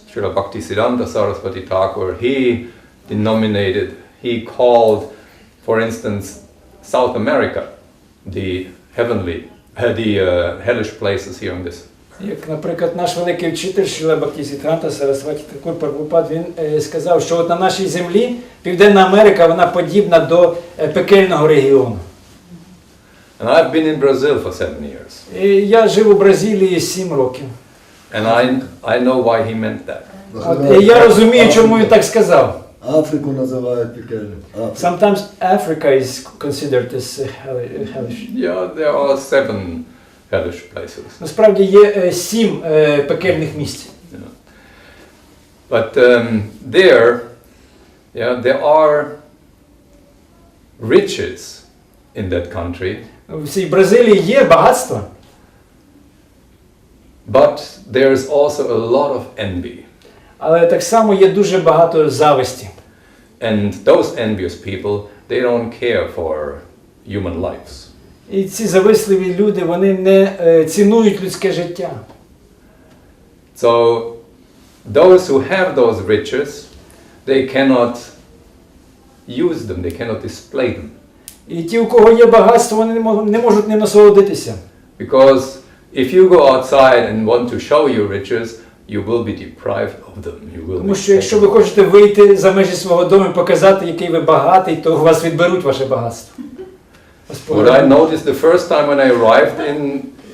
Srila Bhaktisiddhanta Saraswati Thakur, he called, for instance, South America, the hellish places here on this. Як, наприклад, наш великий вчитель Шріла Бхактисиддханта Сарасваті Такур Прабхупад, він сказав, що от на нашій землі Південна Америка, вона подібна до пекельного регіону. And I've been in Brazil for 7 years. І я жив у Бразилії 7 років. And I know why he meant that. От, і я розумію, чому він так сказав. Африку називають пекельним. Sometimes Africa is considered as hellish. Yeah, there are 7 hellish places. Насправді є 7 пекельних місць. Yeah. But there are riches in that country. В цій Бразилії є багатство. But there is also a lot of envy. Але так само є дуже багато зависті. And those envious people, they don't care for human lives. І ці зависливі люди, вони не цінують людське життя. So those who have those riches, they cannot use them, they cannot display them. І ті, у кого є багатство, вони не можуть ним насолодитися. Because if you go outside and want to show your riches, you will be deprived of them. You will Тому be що якщо ви taken. хочете вийти за межі свого дому і показати, який ви багатий, то у вас відберуть ваше багатство. What I noticed the first time when I arrived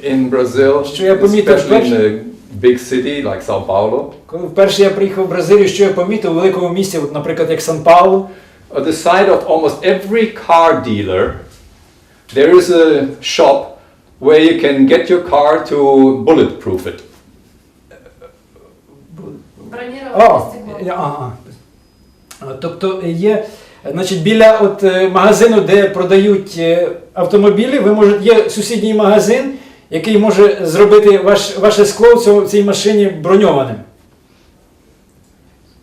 in Brazil, Що я помітив especially in a big city like Sao Paulo, Коли вперше я приїхав в Бразилію, що я помітив у великому місті, от, наприклад, як Сан-Паулу, at the side of almost every car dealer, there is a shop where you can get your car to bulletproof it. Бронирование стекло. Тобто є, значить, біля от магазину, де продають автомобілі, ви можете, є сусідній магазин, який може зробити ваше скло в цій машині броньованим.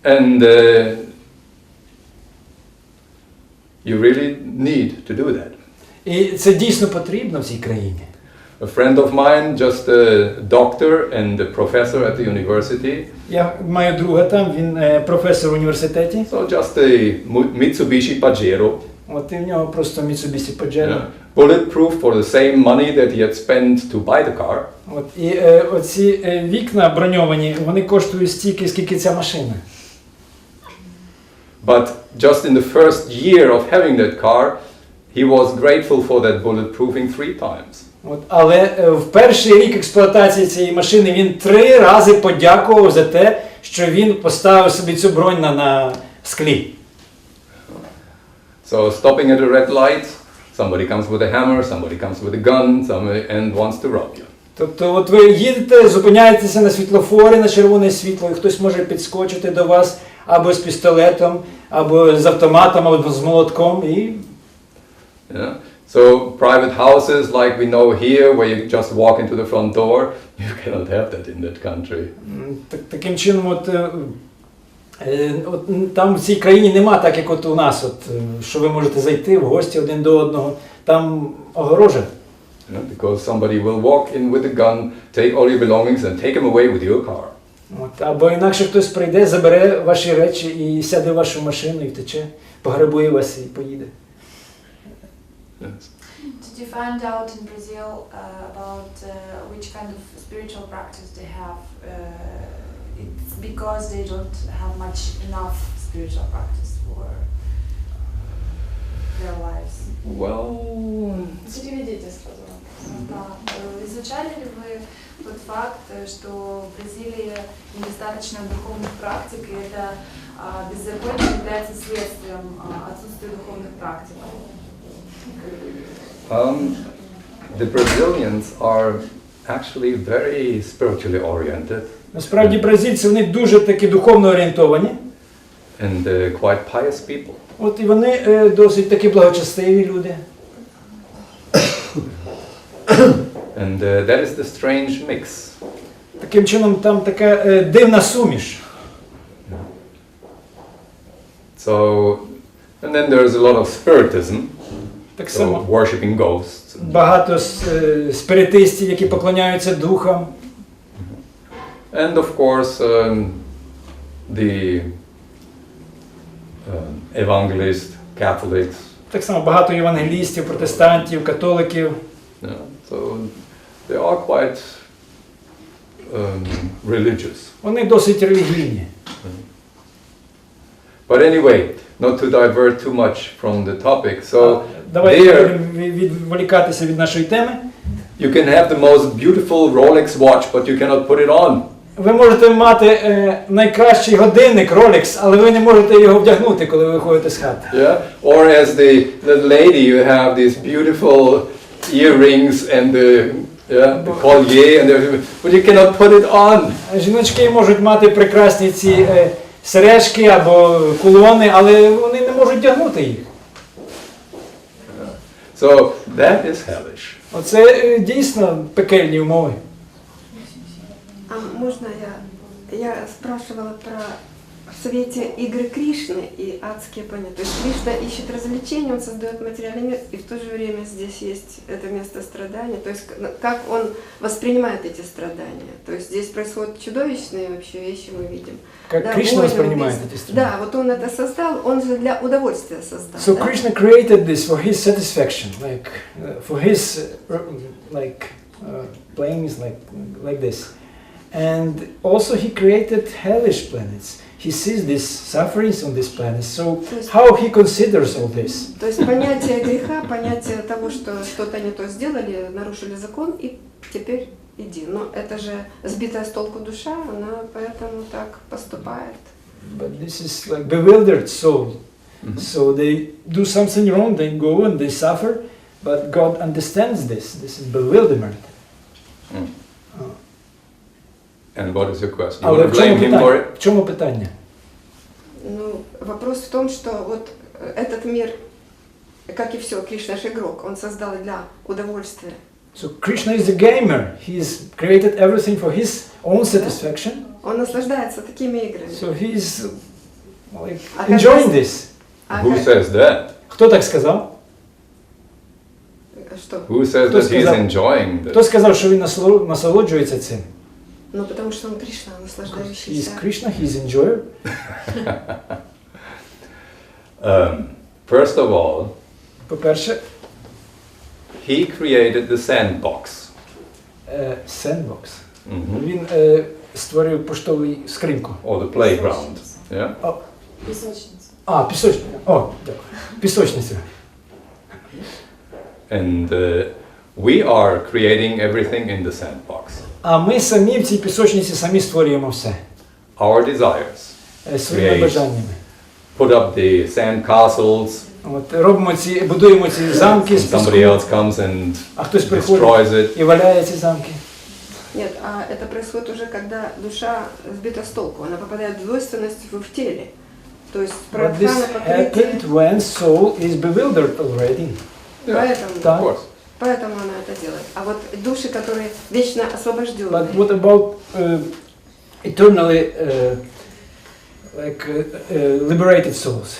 And you really need to do that. І це дійсно потрібно в цій країні. A friend of mine, just a doctor and a professor at the university, Я маю друга там, він професор в університеті. so just a Mitsubishi Pajero, От і в нього просто Mitsubishi Pajero. bulletproof for the same money that he had spent to buy the car. От, і оці вікна броньовані, вони коштують стільки, скільки ця машина. But just in the first year of having that car, he was grateful for that bulletproofing 3 times. От, але в перший рік експлуатації цієї машини він 3 рази подякував за те, що він поставив собі цю бронь на склі. So stopping at a red light, somebody comes with a hammer, somebody comes with a gun, and wants to rob you. Тобто от ви їдете, зупиняєтеся на світлофорі, на червоне світло, і хтось може підскочити до вас або з пістолетом, або з автоматом, або з молотком. І... Yeah. So private houses like we know here, where you just walk into the front door, you cannot have that in that country. Таким чином, от там в цій країні нема так, як от у нас, от, що ви можете зайти в гості один до одного. Там огорожа. Because somebody will walk in with a gun, take all your belongings and take them away with your car. От, або інакше хтось прийде, забере ваші речі і сяде в вашу машину і втече, пограбує вас і поїде. Yes. Did you find out in Brazil about which kind of spiritual practice they have? It's because they don't have much enough spiritual practice for their lives. Well, Ведическое. Да. Изучали ли вы тот факт, что в Бразилии недостаточно духовных практик, и это беззаконие является следствием отсутствия духовных практик? the Brazilians are actually very spiritually oriented Насправді бразильці, вони дуже такі духовно орієнтовані. and quite pious people. От і вони досить такі благочестиві люди. And that is the strange mix. Таким чином там така дивна суміш. So, and then there's a lot of spiritism, Так so само worshipping ghosts. багато спиритистів, які поклоняються духам. And of course, the evangelists, Catholics. Так само багато євангелістів, протестантів, католиків. Yeah, so they are quite religious. Вони досить релігійні. But anyway, not to divert too much from the topic. So Давайте there відволікатися від нашої теми. you can have the most beautiful Rolex watch, but you cannot put it on. Ви можете мати найкращий годинник Rolex, але ви не можете його вдягнути, коли ви виходите з хати. Yeah, or as the lady, you have these beautiful earrings and the collier and everything, but you cannot put it on. Жіночки можуть мати прекрасні ці сережки або кулони, але вони не можуть вдягнути їх. So that is hellish. Оце дійсно пекельні умови. А можно я спрашивала про в свете игры Кришны и адские понятия. То есть Кришна ищет развлечения, он создает материальный мир, и в то же время здесь есть это место страдания. То есть как он воспринимает эти страдания. То есть здесь происходят чудовищные вообще вещи, мы видим. Как да, Кришна войны, воспринимает убийства. эти страдания. Да, вот он это создал, он же для удовольствия создал. So да? Krishna created this for his satisfaction, like for his like playing is like this. And also he created hellish planets. He sees these sufferings on these planets. So how he considers all this? То есть понятие греха, понятие того, что что-то не то сделали, нарушили закон, и теперь иди. Но это же сбитая с толку душа, она поэтому так поступает. But this is like bewildered soul. So they do something wrong, they go and they suffer, but God understands this. This is bewilderment. And what is your question? You Але want to blame him for it? в чому питання? Ну, вопрос в том, что вот этот мир, как и все, Кришна же игрок, он создал для удовольствия. So Krishna is a gamer. He's created everything for his own satisfaction. Он наслаждается такими играми. So he's like enjoying this. Who says that? Кто так сказав? Что? Who says Кто that he's сказав? enjoying Хто this? сказав, що він насолоджується цим? Ну, потому что он Кришна, He's наслаждающийся. Krishna, he's enjoyer. First of all, По-перше, he created the sandbox. sandbox. Mhm. Він створив поштову скриньку. Or the playground. Yeah? Песочница. Пісочниця. Дякую. Пісочниця. And we are creating everything in the sandbox. А ми самі в цій пісочниці самі створюємо все. Our desires. Своїми Create. бажаннями. Put up the sand castles, От, будуємо ці замки з and somebody піску, else comes and а хтось destroys приходить it. і валяє ці замки. Нет, а это происходит уже, когда душа сбита с толку, она попадает в двойственность в теле. То есть But this прадхана покрытие, happened when soul is bewildered already. Of Так. course. поэтому она это делает. А вот души, которые вечно освобожденные, But what about eternally liberated souls?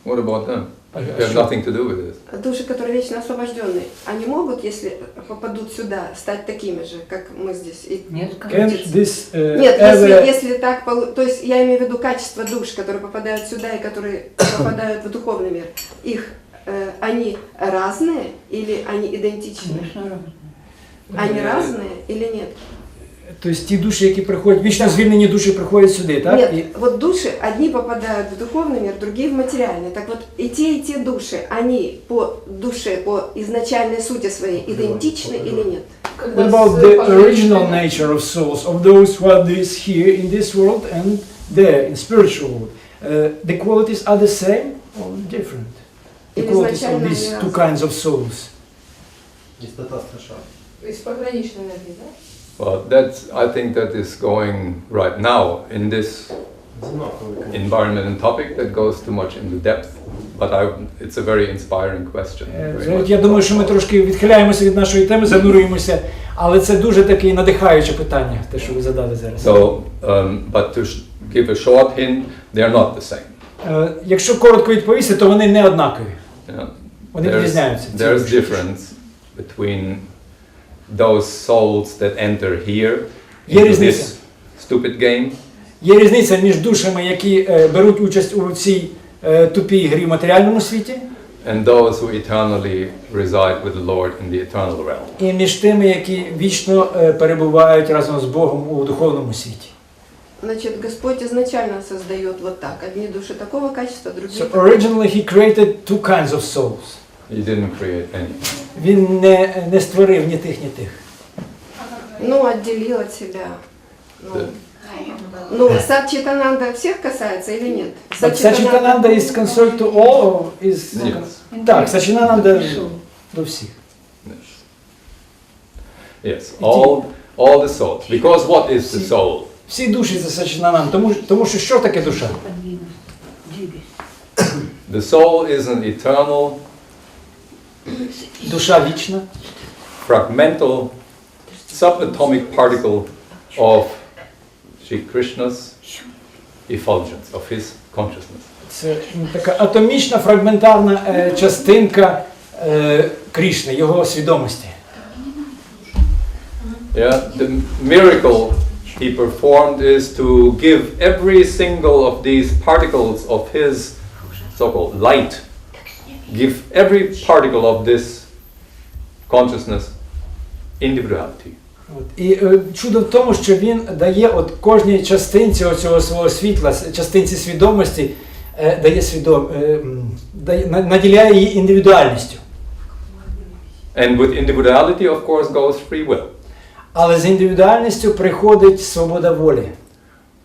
What about them? They have nothing to do with this. души, которые вечно освобожденные, они могут, если попадут сюда, стать такими же, как мы здесь? И Can this Нет, ever... если так, то есть я имею в виду качество душ, которые попадают сюда и которые попадают в духовный мир, их, они разные или они идентичны? Они разные или нет? То есть ті душі, які приходять, вічно звільнені душі приходять сюди, так? Нет, І вот души, одни попадают в духовный мир, другие в материальный. Так вот, и те души, они по душе, по изначальной сути своей идентичны или нет? what about the original nature of souls, of those who are this here in this world and there in spiritual world? The qualities are the same or different? The Или qualities of изначально these они two разные? kinds of souls. Чистота страша. То есть пограничной энергии, да? Well, I think that is going right now in this environment and topic that goes too much into depth. But it's a very inspiring question. Very much. Я думаю, що ми трошки відхиляємося від нашої теми, занурюємося, але це дуже таке надихаюче питання, те, що ви задали зараз. So, but to give a short hint, they are not the same. Якщо коротко відповісти, то вони не однакові. Yeah. Вони відрізняються. ці There's душі. difference between those souls that enter here Є into різниця. this stupid game Є різниця між душами, які беруть участь у цій тупій грі в матеріальному світі, and those who eternally reside with the Lord in the eternal realm. і між тими, які вічно перебувають разом з Богом у духовному світі. Значит, Господь изначально создает вот так. Одни души такого качества, другие So такого. originally he created two kinds of souls. He didn't create any. Він не створив ні тих, ні тих. Ну, отделил от себя. Ну, The- ну Саччитананда всех касается или нет? But Саччитананда is concerned to all, or is... Yes. Так, Саччитананда до всіх. Yes, all the souls. Because what is the soul? Всі душі це Саччитананда, тому що таке душа? The soul is an eternal, Душа вічна, fragmental, subatomic particle of Sri Krishna's effulgence, of his consciousness. це така атомічна фрагментарна частинка Кришни, його свідомості. Yeah, the miracle he performed is to give every single of these particles of his so-called light, give every particle of this consciousness individuality. І чудо в тому, що він дає от кожній частинці оцього свого світла, частинці свідомості, наділяє її індивідуальністю. And with individuality, of course, goes free will. Але з індивідуальністю приходить свобода волі.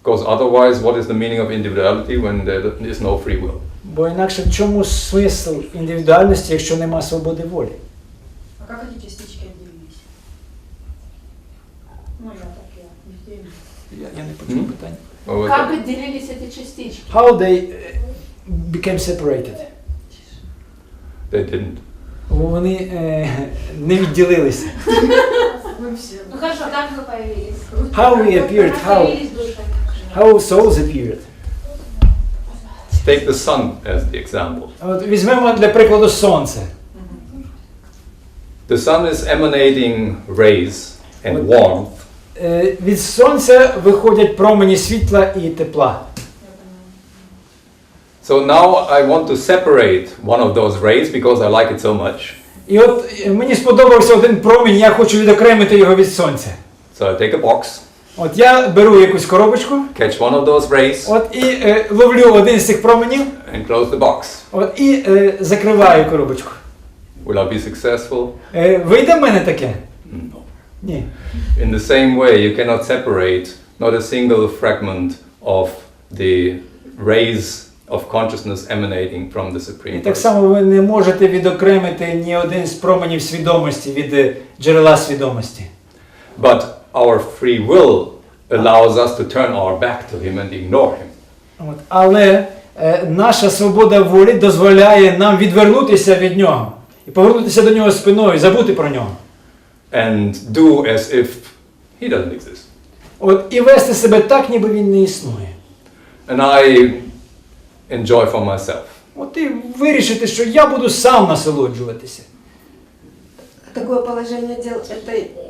Because otherwise, what is the meaning of individuality when there is no free will? Бо інакше в чому смисл індивідуальності, якщо нема свободи волі? А как эти частички отделились? Ну, я так, не в теме. Я не почув питання. What was Как that? отделились эти частички? How they became separated? They didn't. Вони не відділилися. Мы все. Ну хорошо, как вы появились? How we appeared, Как появились души? how souls appeared. Take the sun as the example. От візьмемо для прикладу сонце. The sun is emanating rays and warmth. Від сонця виходять промені світла і тепла. So now I want to separate one of those rays because I like it so much. І от мені сподобався один промінь, я хочу відокремити його від сонця. So I take a box, От я беру якусь коробочку, catch one of those rays, от і ловлю один з цих променів, and close the box. от і закриваю коробочку. Will I be successful? Вийде в мене таке? No. Ні. In the same way, you cannot separate not a single fragment of the rays of consciousness emanating from the І Supreme так Person. само ви не можете відокремити ні один з променів свідомості від джерела свідомості. But our free will allows us to turn our back to him and ignore him. От. Але наша свобода волі дозволяє нам відвернутися від нього і повернутися до нього спиною, забути про нього. And do as if he doesn't exist. От, і вести себе так, ніби він не існує. And I enjoy for myself. От і вирішити, що я буду сам насолоджуватися. Такое положение дел,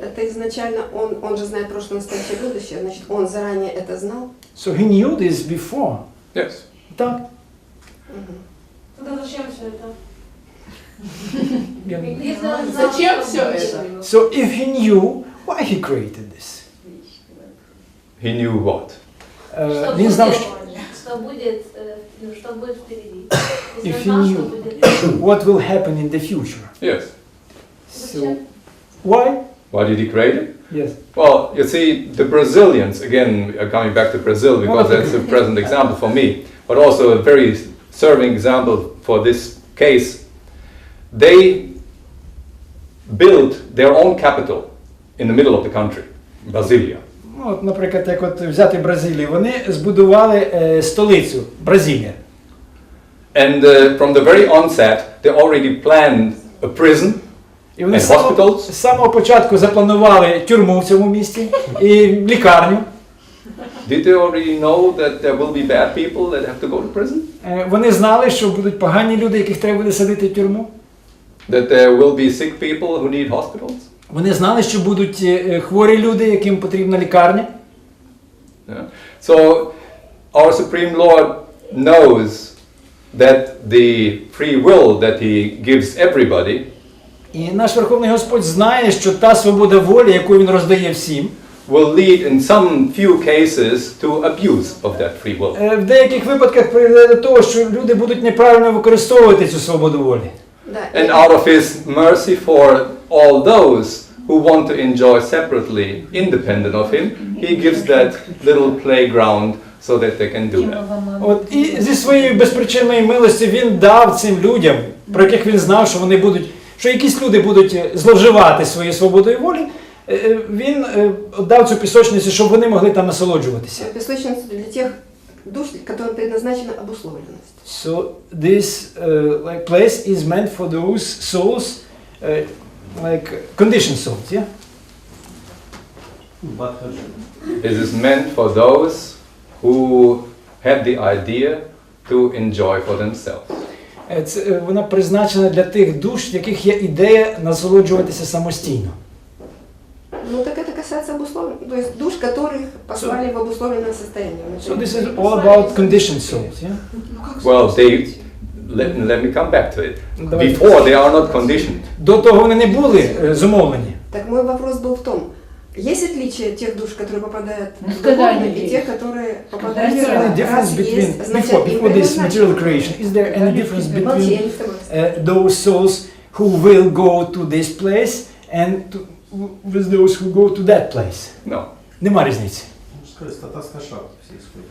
это изначально, он же знает прошлое, настоящее, будущее, значит, он заранее это знал. So he knew this before. Yes. Так. Тогда зачем все это? Я- Если он знал, Зачем что все будет? это? So if he knew, why he created this? He knew what? Что Він знав, будет, що что будет, ну, что будет впереди. If Если he он знал, knew. что будет. what will happen in the future. Yes. So why? Why did he create it? Yes. Well, you see, the Brazilians, again, coming back to Brazil because Okay. that's a present example for me, but also a very serving example for this case. They built their own capital in the middle of the country, Brasilia. Ну, от, наприклад, як от взяти Бразилію, вони збудували столицю Бразилія. And from the very onset, they already planned a prison І вони and hospitals. з самого початку запланували тюрму в цьому місті і лікарню. Did they already know that there will be bad people that have to go to prison? Вони знали, що будуть погані люди, яких треба буде садити в тюрму. That there will be sick people who need hospitals? Вони знали, що будуть хворі люди, яким потрібна лікарня. Yeah. So our Supreme Lord knows that the free will that he gives everybody І наш Верховний Господь знає, що та свобода волі, яку він роздає всім, will lead in some few cases to abuse of that free will. в деяких випадках приведе до того, що люди будуть неправильно використовувати цю свободу волі. Да, And out of his mercy for all those who want to enjoy separately, independent of him, he gives that little playground so that they can do that. От, і зі своєї безпричинної милості він дав цим людям, про яких він знав, що вони будуть, що якісь люди будуть зловживати своєю свободою волі, він дав цю пісочницю, щоб вони могли там насолоджуватися. песочницу для тех душ, которым предназначена обусловленность. So this like place is meant for those souls, like conditioned souls, yeah? It is meant for those who have the idea to enjoy for themselves. Вона призначена для тих душ, в яких є ідея насолоджуватися самостійно. Ну так это касается обусловленных, то есть душ, которых послали в обусловленное состояние. So this is all about conditioned souls, yeah? Well, let me come back to it. Давайте. Before they are not conditioned. До того вони не були зумовлені. Так мой вопрос был в том, Есть отличие тех душ, которые попадают в Сказали духовный, и есть. тех, которые Is попадают в there any мир? difference Раз between есть, значит, им before this material предназначено. creation? Is there any difference between Молчи, я those souls who will go to this place and with those who go to that place? No. Нема різниці. Мужская статасская шахта все исходит.